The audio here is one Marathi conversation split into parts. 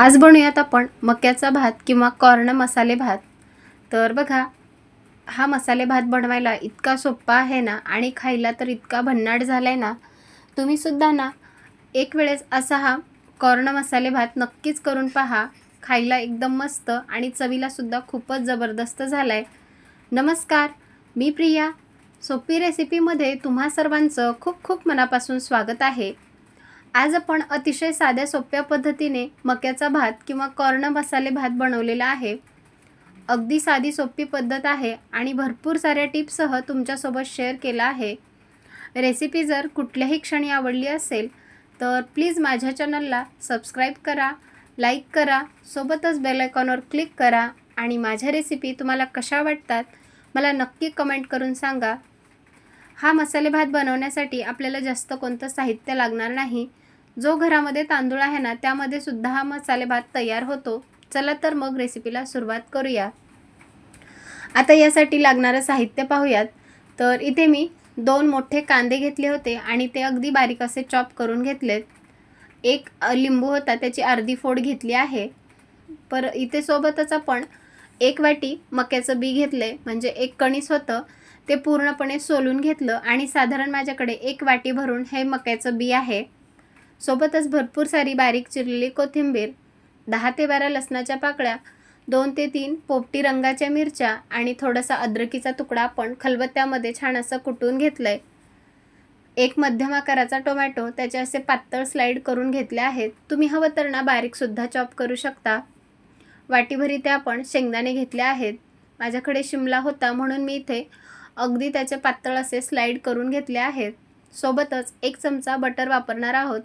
आज बनवूयात आपण मक्याचा भात किंवा कॉर्न मसाले भात। तर बघा, हा मसाले भात बनवायला इतका सोपा आहे ना आणि खायला तर इतका भन्नाट झालाय ना। तुम्ही सुद्धा ना एक वेळेस असा हा कॉर्न मसाले भात नक्कीच करून पहा। खायला एकदम मस्त आणि चवीला सुद्धा खूपच जबरदस्त झालाय। नमस्कार, मी प्रिया। सोपी रेसिपीमध्ये तुम्हा सर्वांचं खूप खूप मनापासून स्वागत आहे। आज आपण अतिशय साध्या सोप्या पद्धतीने मक्याचा भात किंवा कॉर्न मसाले भात बनवलेला आहे। अगदी साधी सोपी पद्धत आहे आणि भरपूर साऱ्या टिप्ससह तुमच्यासोबत शेअर केला आहे। रेसिपी जर कुठल्याही क्षणी आवडली असेल तर प्लीज माझ्या चॅनलला सबस्क्राईब करा, लाईक करा, सोबतच बेल आयकॉनवर क्लिक करा आणि माझ्या रेसिपी तुम्हाला कशा वाटतात मला नक्की कमेंट करून सांगा। हा मसाले भात बनवण्यासाठी आपल्याला जास्त कोणतं साहित्य लागणार नाही। जो घरामध्ये तांदूळ आहे ना त्यामध्ये सुद्धा हा मसाले भात तयार होतो। चला तर मग रेसिपीला सुरुवात करूया। आता यासाठी लागणारे साहित्य पाहूयात। तर इथे मी 2 मोठे कांदे घेतले होते आणि ते अगदी बारीक असे चॉप करून घेतलेत। एक लिंबू होता, त्याची अर्धी फोड घेतली आहे। इथे सोबतच आपण 1 वाटी मक्याचं बी घेतले, म्हणजे एक कणीस होतं ते पूर्णपणे सोलून घेतलं आणि साधारण माझ्याकडे 1 वाटी भरून हे मक्याचं बी आहे। सोबतच भरपूर सारी बारीक चिरलेली कोथिंबीर, 10 ते 12 लसणाच्या पाकळ्या, 2 ते 3 पोपटी रंगाच्या मिरच्या आणि थोडासा अद्रकीचा तुकडा आपण खलबत्त्यामध्ये छान असं कुटून घेतलंय। एक मध्यम आकाराचा टोमॅटो, त्याचे असे पातळ स्लाइड करून घेतले आहेत। तुम्ही हवं तर ना बारीक सुद्धा चॉप करू शकता। वाटीभर इथे आपण शेंगदाणे घेतले आहेत। माझ्याकडे शिमला होता म्हणून मी इथे अगदी त्याचे पातळ असे स्लाइड करून घेतले आहेत। सोबतच 1 चमचा बटर वापरणार आहोत।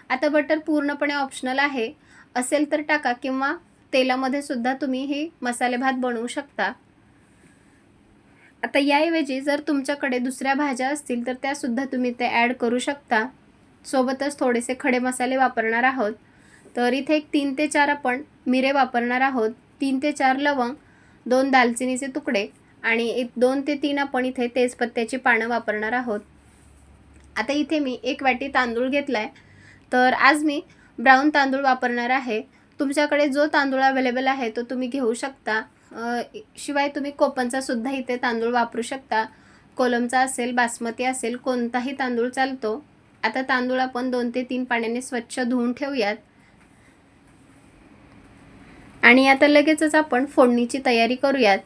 आता बटर पूर्णपणे ऑप्शनल आहे, असेल तर टाका किंवा तेलामध्ये सुद्धा तुम्ही हे मसाले भात बनवू शकता। आता याऐवजी जर तुमच्याकडे दुसऱ्या भाज्या असतील तर त्या सुद्धा तुम्ही ते ॲड करू शकता। सोबतच थोडेसे खडे मसाले वापरणार आहोत। तर इथे एक 3 ते 4 आपण मिरे वापरणार आहोत, 3 ते 4 लवंग, 2 दालचिनीचे तुकडे आणि 2 ते 3 आपण इथे तेजपत्त्याची पानं वापरणार आहोत। आता इथे मी 1 वाटी तांदूळ घेतलाय। तर आज मी ब्राऊन तांदूळ वापरणार आहे। तुमच्याकडे जो तांदूळ अवेलेबल आहे तो तुम्ही घेऊ शकता। शिवाय तुम्ही कोपनचा सुद्धा इथे तांदूळ वापरू शकता। कोलमचा असेल, बासमती असेल, कोणताही तांदूळ चालतो। आता तांदूळ आपण 2 ते 3 पाण्याने स्वच्छ धुवून ठेवूयात आणि आता लगेचच आपण फोडणीची तयारी करूयात।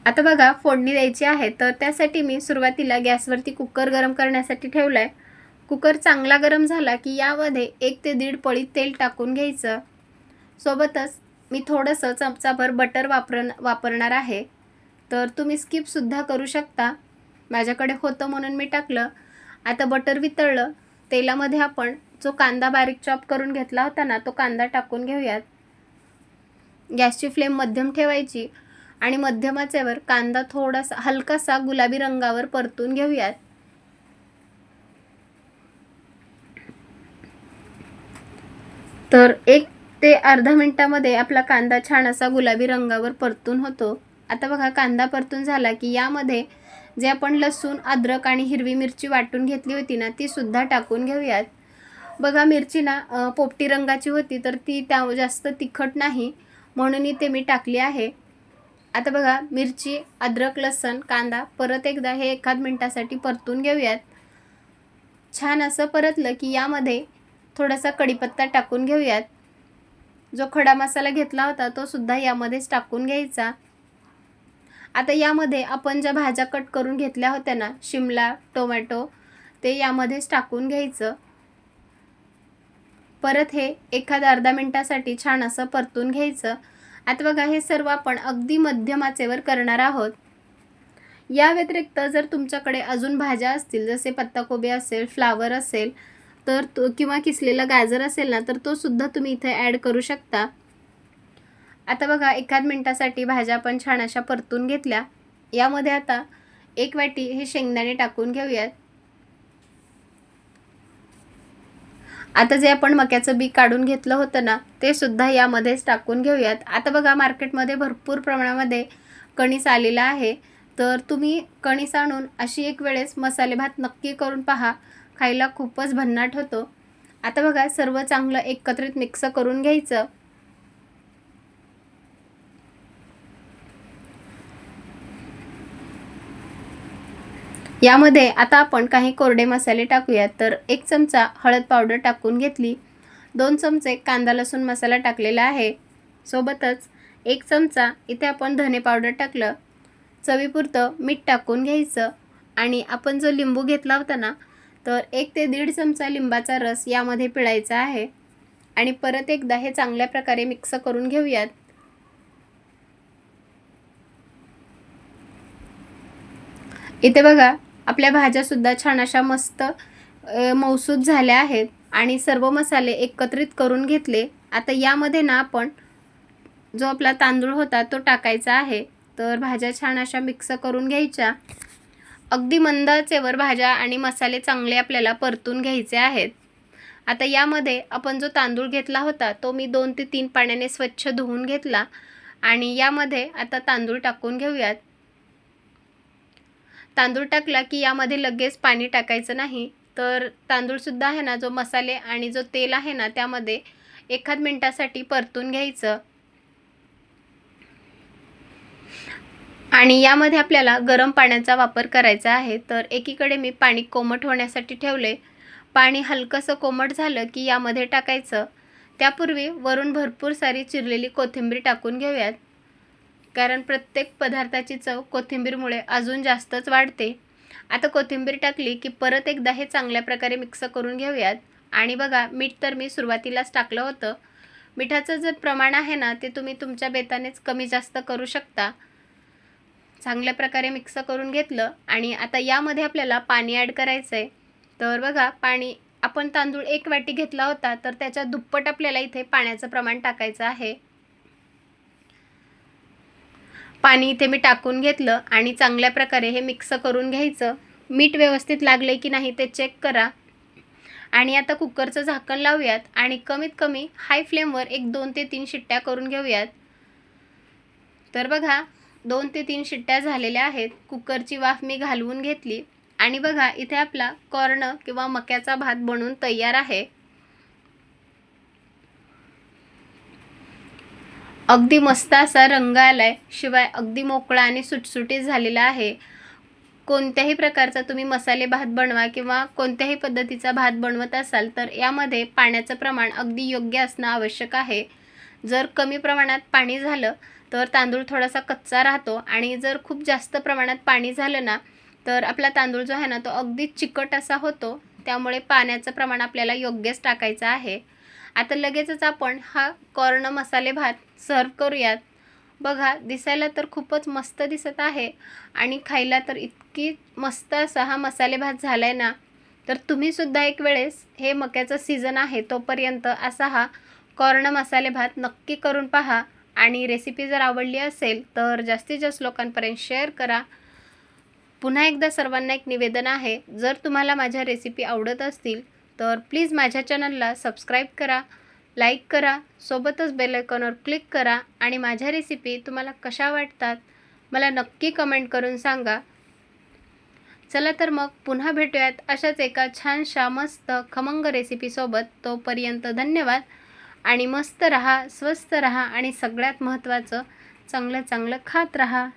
आता बघा, फोडणी द्यायची आहे। तर त्यासाठी मी सुरुवातीला गॅसवरती कुकर गरम करण्यासाठी ठेवलाय। कुकर चांगला गरम झाला की यामध्ये 1 ते 1.5 पळी तेल टाकून घ्यायचं। सोबतच मी थोडंसं चमचाभर बटर वापरणार आहे। तर तुम्ही स्किप सुद्धा करू शकता, माझ्याकडे होतं म्हणून मी टाकलं। आता बटर वितळलं, तेलामध्ये आपण जो कांदा बारीक चॉप करून घेतला होता ना तो कांदा टाकून घेऊयात। गॅसची फ्लेम मध्यम ठेवायची आणि मध्यम आचेवर कांदा थोडासा हलकासा गुलाबी रंगावर परतून घेऊयात। तर 1 ते अर्धा मिनिटामध्ये आपला कांदा छान असा गुलाबी रंगावर परतून होतो। आता बघा, कांदा परतून झाला की यामध्ये जे आपण लसूण, अद्रक आणि हिरवी मिरची वाटून घेतली होती ना ती सुद्धा टाकून घेऊयात। बघा, मिरची ना पोपटी रंगाची होती तर ती त्या जास्त तिखट नाही म्हणून इथे मी टाकली आहे। आता बघा, मिरची, अद्रक, लसूण, कांदा परत एकदा हे 1 मिनिटासाठी परतून घेऊयात। छान असं परतलं की यामध्ये थोडासा कढीपत्ता टाकून घेऊयात। जो खडा मसाला घेतला होता तो सुद्धा यामध्येच टाकून घ्यायचा। आता यामध्ये आपण ज्या भाज्या कट करून घेतल्या होत्या ना, शिमला, टोमॅटो, ते यामध्येच टाकून घ्यायचं। परत हे 1 अर्धा मिनिटासाठी छान असं परतून घ्यायचं। आता बघा, हे सर्व आपण अगदी मध्यम आचेवर करणार आहोत। या व्यतिरिक्त जर तुमच्याकडे अजून भाज्या असतील, जसे पत्ताकोबी असेल, फ्लावर असेल तर तो किंवा किसलेला गाजर असेल ना तर तो सुद्धा तुम्ही इथे ॲड करू शकता। आता बघा, 1 मिनिटासाठी भाज्या आपण छान अशा परतून घेतल्या। यामध्ये आता 1 वाटी हे शेंगदाणे टाकून घेऊयात। आता जे आपण मक्याचं बी काढून घेतलं होतं ना ते सुद्धा यामध्येच टाकून घेऊयात। आता बघा, मार्केटमध्ये भरपूर प्रमाणामध्ये कणीस आलेला आहे। तर तुम्ही कणीस आणून अशी एक वेळेस मसाले भात नक्की करून पहा, खायला खूपच भन्नाट होतो। आता बघा सर्व चांगलं एकत्रित मिक्स करून घ्यायचं. यामध्ये आता आपण काही कोरडे मसाले टाकूयात. तर 1 चमचा हळद पावडर टाकून घेतली, 2 चमचे कांदा लसूण मसाला टाकलेला आहे, सोबतच 1 चमचा इथे आपण धने पावडर टाकलं, चवीपुरतं मीठ टाकून घ्यायचं आणि आपण जो लिंबू घेतला होता ना, तर 1 ते 1.5 चमचा लिंबाचा रस यामध्ये पिळायचा आहे आणि परत एकदा हे चांगल्या प्रकारे मिक्स करून घेऊयात. इथे बघा आपल्या भाज्यासुद्धा छान अशा मस्त मऊसूत झाल्या आहेत आणि सर्व मसाले एकत्रित करून घेतले. आता यामध्ये ना आपण जो आपला तांदूळ होता तो टाकायचा आहे. तर भाज्या छान अशा मिक्स करून घ्यायच्या. अगदी मंद आचेवर भाज्या आणि मसाले चांगले आपल्याला परतून घ्यायचे आहेत. आता यामध्ये आपण जो तांदूळ घेतला होता तो मी 2 ते 3 पाण्याने स्वच्छ धुवून घेतला आणि यामध्ये आता तांदूळ टाकून घेऊयात. तांदूळ टाकला की यामध्ये लगेच पाणी टाकायचं नाही. तर तांदूळसुद्धा आहे ना, जो मसाले आणि जो तेल आहे ना त्यामध्ये 1 मिनिटासाठी परतून घ्यायचं. आणि यामध्ये आपल्याला गरम पाण्याचा वापर करायचा आहे. तर एकीकडे मी पाणी कोमट होण्यासाठी ठेवले. पाणी हलकंसं कोमट झालं की यामध्ये टाकायचं. त्यापूर्वी वरून भरपूर सारी चिरलेली कोथिंबीर टाकून घेऊयात, कारण प्रत्येक पदार्थाची चव कोथिंबीरमुळे अजून जास्तच वाढते. आता कोथिंबीर टाकली की परत एकदा हे चांगल्या प्रकारे मिक्स करून घेऊयात. आणि बघा मीठ तर मी सुरुवातीलाच टाकलं होतं. मिठाचं जे प्रमाण आहे ना ते तुम्ही तुमच्या बेतानेच कमी जास्त करू शकता. चांगल्या प्रकारे मिक्स करून घेतलं आणि आता यामध्ये आपल्याला पाणी ॲड करायचं आहे. तर बघा पाणी आपण तांदूळ 1 वाटी घेतला होता, तर त्याच्या दुप्पट आपल्याला इथे पाण्याचं प्रमाण टाकायचं आहे. पाणी इथे मी टाकून घेतलं आणि चांगल्या प्रकारे हे मिक्स करून घ्यायचं. मीठ व्यवस्थित लागले की नाही ते चेक करा. आणि आता कुकरचं झाकण लावूयात आणि कमीत कमी हाय फ्लेमवर 2 ते 3 शिट्ट्या करून घेऊयात. तर बघा 2 ते 3 शिट्ट्या झालेल्या आहेत. कुकरची वाफ मी घालवून घेतली आणि बघा इथे आपला कॉर्न किंवा मक्याचा भात बनवून तयार आहे. अगदी मस्त असा रंग आलाय, शिवाय अगदी मोकळा आणि सुटसुटीत झालेला आहे. कोणत्याही प्रकारचा तुम्ही मसाले भात बनवा किंवा कोणत्याही पद्धतीचा भात बनवत असाल तर यामध्ये पाण्याचं प्रमाण अगदी योग्य असणं आवश्यक आहे. जर कमी प्रमाणात पाणी झालं तर तांदूळ थोडासा कच्चा राहतो आणि जर खूप जास्त प्रमाणात पाणी झालं ना तर आपला तांदूळ जो आहे ना तो अगदी चिकट असा होतो. त्यामुळे पाण्याचं प्रमाण आपल्याला योग्यच टाकायचं आहे. आता लगेचच आपण हा कॉर्न मसाले भात सर्व करूयात. बघा दिसायला तर खूपच मस्त दिसत आहे आणि खायला तर इतकी मस्त असा हा मसाले भात झालाय ना. तर तुम्हीसुद्धा एक वेळेस हे मक्याचं सीझन आहे तोपर्यंत असा हा कॉर्न मसाले भात नक्की करून पहा. आणि रेसिपी जर आवडली असेल तर जास्तीत जास्त लोकांपर्यंत शेअर करा. पुन्हा एकदा सर्वांना एक निवेदन आहे, जर तुम्हाला माझ्या रेसिपी आवडत असतील तर प्लीज माझ्या चॅनलला सबस्क्राईब करा, लाईक करा, सोबतच बेल आयकॉनवर क्लिक करा आणि माझ्या रेसिपी तुम्हाला कशा वाटतात मला नक्की कमेंट करून सांगा. चला तर मग पुन्हा भेटूयात अशाच एका छानशा मस्त खमंग रेसिपीसोबत. तोपर्यंत धन्यवाद आणि मस्त रहा, स्वस्त रहा आणि सगळ्यात महत्त्वाचं चांगलं चांगलं खात रहा.